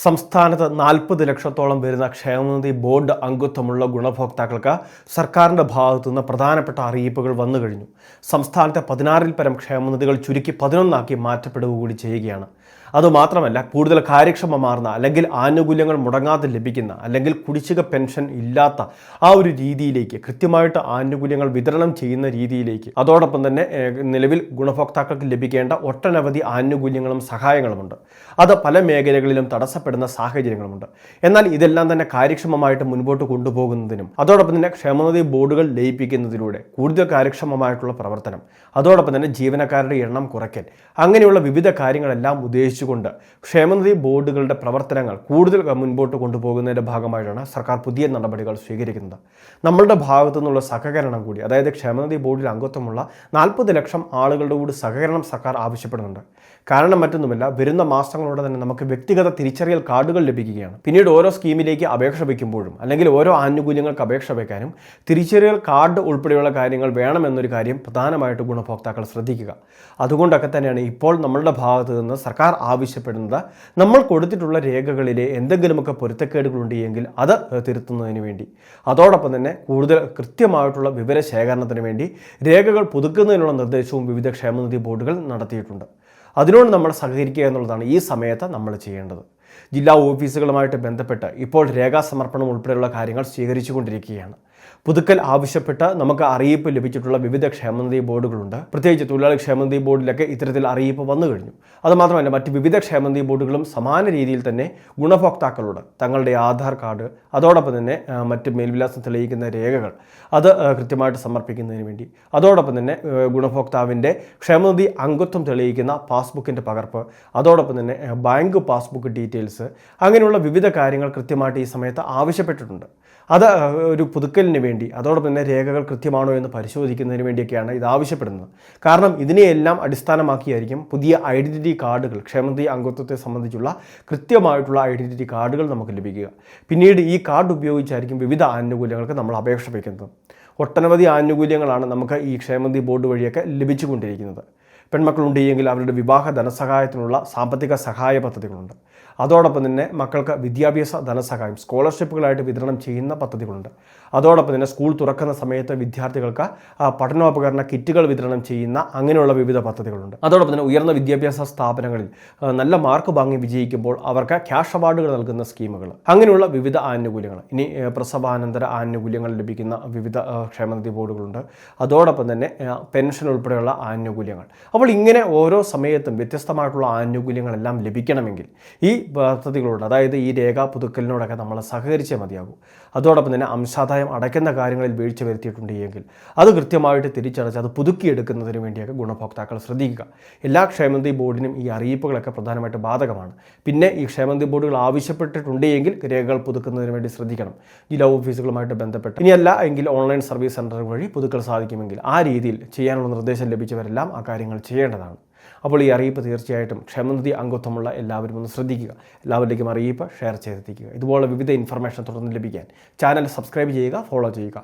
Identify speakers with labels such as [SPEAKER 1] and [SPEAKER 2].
[SPEAKER 1] സംസ്ഥാനത്ത് 40 ലക്ഷത്തോളം വരുന്ന ക്ഷേമനിധി ബോർഡ് അംഗത്വമുള്ള ഗുണഭോക്താക്കൾക്ക് സർക്കാരിൻ്റെ ഭാഗത്തുനിന്ന് പ്രധാനപ്പെട്ട അറിയിപ്പുകൾ വന്നു കഴിഞ്ഞു. സംസ്ഥാനത്തെ 16-ൽ പരം ക്ഷേമനിധികൾ ചുരുക്കി 11 മാറ്റപ്പെടുക കൂടി ചെയ്യുകയാണ്. അതുമാത്രമല്ല, കൂടുതൽ കാര്യക്ഷമമാർന്ന അല്ലെങ്കിൽ ആനുകൂല്യങ്ങൾ മുടങ്ങാതെ ലഭിക്കുന്ന അല്ലെങ്കിൽ കുടിശ്ശിക പെൻഷൻ ഇല്ലാത്ത ആ ഒരു രീതിയിലേക്ക് കൃത്യമായിട്ട് ആനുകൂല്യങ്ങൾ വിതരണം ചെയ്യുന്ന രീതിയിലേക്ക്, അതോടൊപ്പം തന്നെ നിലവിൽ ഗുണഭോക്താക്കൾക്ക് ലഭിക്കേണ്ട ഒട്ടനവധി ആനുകൂല്യങ്ങളും സഹായങ്ങളുമുണ്ട്. അത് പല മേഖലകളിലും തടസ്സപ്പെടുന്ന സാഹചര്യങ്ങളുമുണ്ട്. എന്നാൽ ഇതെല്ലാം തന്നെ കാര്യക്ഷമമായിട്ട് മുൻപോട്ട് കൊണ്ടുപോകുന്നതിനും അതോടൊപ്പം തന്നെ ക്ഷേമനിധി ബോർഡുകൾ ലയിപ്പിക്കുന്നതിലൂടെ കൂടുതൽ കാര്യക്ഷമമായിട്ടുള്ള പ്രവർത്തനം, അതോടൊപ്പം തന്നെ ജീവനക്കാരുടെ എണ്ണം കുറയ്ക്കൽ, അങ്ങനെയുള്ള വിവിധ കാര്യങ്ങളെല്ലാം ഉദ്ദേശിച്ചുകൊണ്ട് ക്ഷേമനിധി ബോർഡുകളുടെ പ്രവർത്തനങ്ങൾ കൂടുതൽ മുൻപോട്ട് കൊണ്ടുപോകുന്നതിൻ്റെ ഭാഗമായിട്ടാണ് സർക്കാർ പുതിയ നടപടികൾ സ്വീകരിക്കുന്നത്. നമ്മളുടെ ഭാഗത്തു നിന്നുള്ള സഹകരണം കൂടി, അതായത് ക്ഷേമനിധി ബോർഡിൽ അംഗത്വമുള്ള 40 ലക്ഷം ആളുകളുടെ കൂടി സഹകരണം സർക്കാർ ആവശ്യപ്പെടുന്നുണ്ട്. കാരണം മറ്റൊന്നുമില്ല, വരുന്ന മാസങ്ങളോടെ തന്നെ നമുക്ക് വ്യക്തിഗത തിരിച്ചറിയൽ കാർഡുകൾ ലഭിക്കുകയാണ്. പിന്നീട് ഓരോ സ്കീമിലേക്ക് അപേക്ഷ വയ്ക്കുമ്പോഴും അല്ലെങ്കിൽ ഓരോ ആനുകൂല്യങ്ങൾക്ക് അപേക്ഷ വയ്ക്കാനും തിരിച്ചറിയൽ കാർഡ് ഉൾപ്പെടെയുള്ള കാര്യങ്ങൾ വേണമെന്നൊരു കാര്യം പ്രധാനമായിട്ട് ഗുണഭോക്താക്കൾ ശ്രദ്ധിക്കുക. അതുകൊണ്ടൊക്കെ തന്നെയാണ് ഇപ്പോൾ നമ്മളുടെ ഭാഗത്തു നിന്ന് സർക്കാർ ആവശ്യപ്പെടുന്നത്, നമ്മൾ കൊടുത്തിട്ടുള്ള രേഖകളിലെ എന്തെങ്കിലുമൊക്കെ പൊരുത്തക്കേടുകളുണ്ട് എങ്കിൽ അത് തിരുത്തുന്നതിന് വേണ്ടി, അതോടൊപ്പം തന്നെ കൂടുതൽ കൃത്യമായിട്ടുള്ള വിവരശേഖരണത്തിന് വേണ്ടി രേഖകൾ പുതുക്കുന്നതിനുള്ള നിർദ്ദേശവും വിവിധ ക്ഷേമനിധി ബോർഡുകൾ നടത്തിയിട്ടുണ്ട്. അതിനോട് നമ്മൾ സഹകരിക്കുക എന്നുള്ളതാണ് ഈ സമയത്ത് നമ്മൾ ചെയ്യേണ്ടത്. ജില്ലാ ഓഫീസുകളുമായിട്ട് ബന്ധപ്പെട്ട് ഇപ്പോൾ രേഖാസമർപ്പണം ഉൾപ്പെടെയുള്ള കാര്യങ്ങൾ സ്വീകരിച്ചുകൊണ്ടിരിക്കുകയാണ്. പുതുക്കൽ ആവശ്യപ്പെട്ട് നമുക്ക് അറിയിപ്പ് ലഭിച്ചിട്ടുള്ള വിവിധ ക്ഷേമനിധി ബോർഡുകളുണ്ട്. പ്രത്യേകിച്ച് തൊഴിലാളി ക്ഷേമനിധി ബോർഡിലൊക്കെ ഇത്തരത്തിൽ അറിയിപ്പ് വന്നു കഴിഞ്ഞു. അതുമാത്രമല്ല, മറ്റ് വിവിധ ക്ഷേമനിധി ബോർഡുകളും സമാന രീതിയിൽ തന്നെ ഗുണഭോക്താക്കളോട് തങ്ങളുടെ ആധാർ കാർഡ്, അതോടൊപ്പം തന്നെ മറ്റ് മേൽവിലാസം തെളിയിക്കുന്ന രേഖകൾ അത് കൃത്യമായിട്ട് സമർപ്പിക്കുന്നതിന് വേണ്ടി, അതോടൊപ്പം തന്നെ ഗുണഭോക്താവിൻ്റെ ക്ഷേമനിധി അംഗത്വം തെളിയിക്കുന്ന പാസ്ബുക്കിൻ്റെ പകർപ്പ്, അതോടൊപ്പം തന്നെ ബാങ്ക് പാസ്ബുക്ക് ഡീറ്റെയിൽസ്, അങ്ങനെയുള്ള വിവിധ കാര്യങ്ങൾ കൃത്യമായിട്ട് ഈ സമയത്ത് ആവശ്യപ്പെട്ടിട്ടുണ്ട്. അത് ഒരു പുതുക്കലിന് വേണ്ടി, അതോടൊപ്പം തന്നെ രേഖകൾ കൃത്യമാണോ എന്ന് പരിശോധിക്കുന്നതിന് വേണ്ടിയൊക്കെയാണ് ഇത് ആവശ്യപ്പെടുന്നത്. കാരണം ഇതിനെയെല്ലാം അടിസ്ഥാനമാക്കിയായിരിക്കും പുതിയ ഐഡൻറ്റിറ്റി കാർഡുകൾ, ക്ഷേമനിധി അംഗത്വത്തെ സംബന്ധിച്ചുള്ള കൃത്യമായിട്ടുള്ള ഐഡൻറ്റിറ്റി കാർഡുകൾ നമുക്ക് ലഭിക്കുക. പിന്നീട് ഈ കാർഡ് ഉപയോഗിച്ചായിരിക്കും വിവിധ ആനുകൂല്യങ്ങൾക്ക് നമ്മൾ അപേക്ഷ വയ്ക്കുന്നത്. ഒട്ടനവധി ആനുകൂല്യങ്ങളാണ് നമുക്ക് ഈ ക്ഷേമനിധി ബോർഡ് വഴിയൊക്കെ ലഭിച്ചുകൊണ്ടിരിക്കുന്നത്. പെൺമക്കളുണ്ടെങ്കിൽ അവരുടെ വിവാഹ ധനസഹായത്തിനുള്ള സാമ്പത്തിക സഹായ പദ്ധതികളുണ്ട്. അതോടൊപ്പം തന്നെ മക്കൾക്ക് വിദ്യാഭ്യാസ ധനസഹായം സ്കോളർഷിപ്പുകളായിട്ട് വിതരണം ചെയ്യുന്ന പദ്ധതികളുണ്ട്. അതോടൊപ്പം തന്നെ സ്കൂൾ തുറക്കുന്ന സമയത്ത് വിദ്യാർത്ഥികൾക്ക് പഠനോപകരണ കിറ്റുകൾ വിതരണം ചെയ്യുന്ന അങ്ങനെയുള്ള വിവിധ പദ്ധതികളുണ്ട്. അതോടൊപ്പം തന്നെ ഉയർന്ന വിദ്യാഭ്യാസ സ്ഥാപനങ്ങളിൽ നല്ല മാർക്ക് വാങ്ങി വിജയിക്കുമ്പോൾ അവർക്ക് ക്യാഷ് അവാർഡുകൾ നൽകുന്ന സ്കീമുകൾ, അങ്ങനെയുള്ള വിവിധ ആനുകൂല്യങ്ങൾ. ഇനി പ്രസവാനന്തര ആനുകൂല്യങ്ങൾ ലഭിക്കുന്ന വിവിധ ക്ഷേമനിധി ബോർഡുകളുണ്ട്. അതോടൊപ്പം തന്നെ പെൻഷൻ ഉൾപ്പെടെയുള്ള ആനുകൂല്യങ്ങൾ. അപ്പോൾ ഇങ്ങനെ ഓരോ സമയത്തും വ്യത്യസ്തമായിട്ടുള്ള ആനുകൂല്യങ്ങളെല്ലാം ലഭിക്കണമെങ്കിൽ ഈ പദ്ധതികളോട്, അതായത് ഈ രേഖാ പുതുക്കലിനോടൊക്കെ നമ്മൾ സഹകരിച്ചേ മതിയാകൂ. അതോടൊപ്പം തന്നെ അംശാദായം അടയ്ക്കുന്ന കാര്യങ്ങളിൽ വീഴ്ച വരുത്തിയിട്ടുണ്ട് എങ്കിൽ അത് കൃത്യമായിട്ട് തിരിച്ചടച്ച് അത് പുതുക്കിയെടുക്കുന്നതിന് വേണ്ടിയൊക്കെ ഗുണഭോക്താക്കൾ ശ്രദ്ധിക്കുക. എല്ലാ ക്ഷേമനിധി ബോർഡിനും ഈ അറിയിപ്പുകളൊക്കെ പ്രധാനമായിട്ട് ബാധകമാണ്. പിന്നെ ഈ ക്ഷേമനിധി ബോർഡുകൾ ആവശ്യപ്പെട്ടിട്ടുണ്ടെങ്കിൽ രേഖകൾ പുതുക്കുന്നതിന് വേണ്ടി ശ്രദ്ധിക്കണം. ജില്ലാ ഓഫീസുകളുമായിട്ട് ബന്ധപ്പെട്ട്, ഇനിയല്ല എങ്കിൽ ഓൺലൈൻ സർവീസ് സെൻറ്റർ വഴി പുതുക്കൽ സാധിക്കുമെങ്കിൽ ആ രീതിയിൽ ചെയ്യാനുള്ള നിർദ്ദേശം ലഭിച്ചവരെല്ലാം ആ കാര്യങ്ങൾ ചെയ്യേണ്ടതാണ്. അപ്പോൾ ഈ അറിയിപ്പ് തീർച്ചയായിട്ടും ക്ഷേമനിധി അംഗത്വമുള്ള എല്ലാവരും ഒന്ന് ശ്രദ്ധിക്കുക. എല്ലാവരിലേക്കും അറിയിപ്പ് ഷെയർ ചെയ്തെത്തിക്കുക. ഇതുപോലെ വിവിധ ഇൻഫർമേഷൻ തുടർന്ന് ലഭിക്കാൻ ചാനൽ സബ്സ്ക്രൈബ് ചെയ്യുക, ഫോളോ ചെയ്യുക.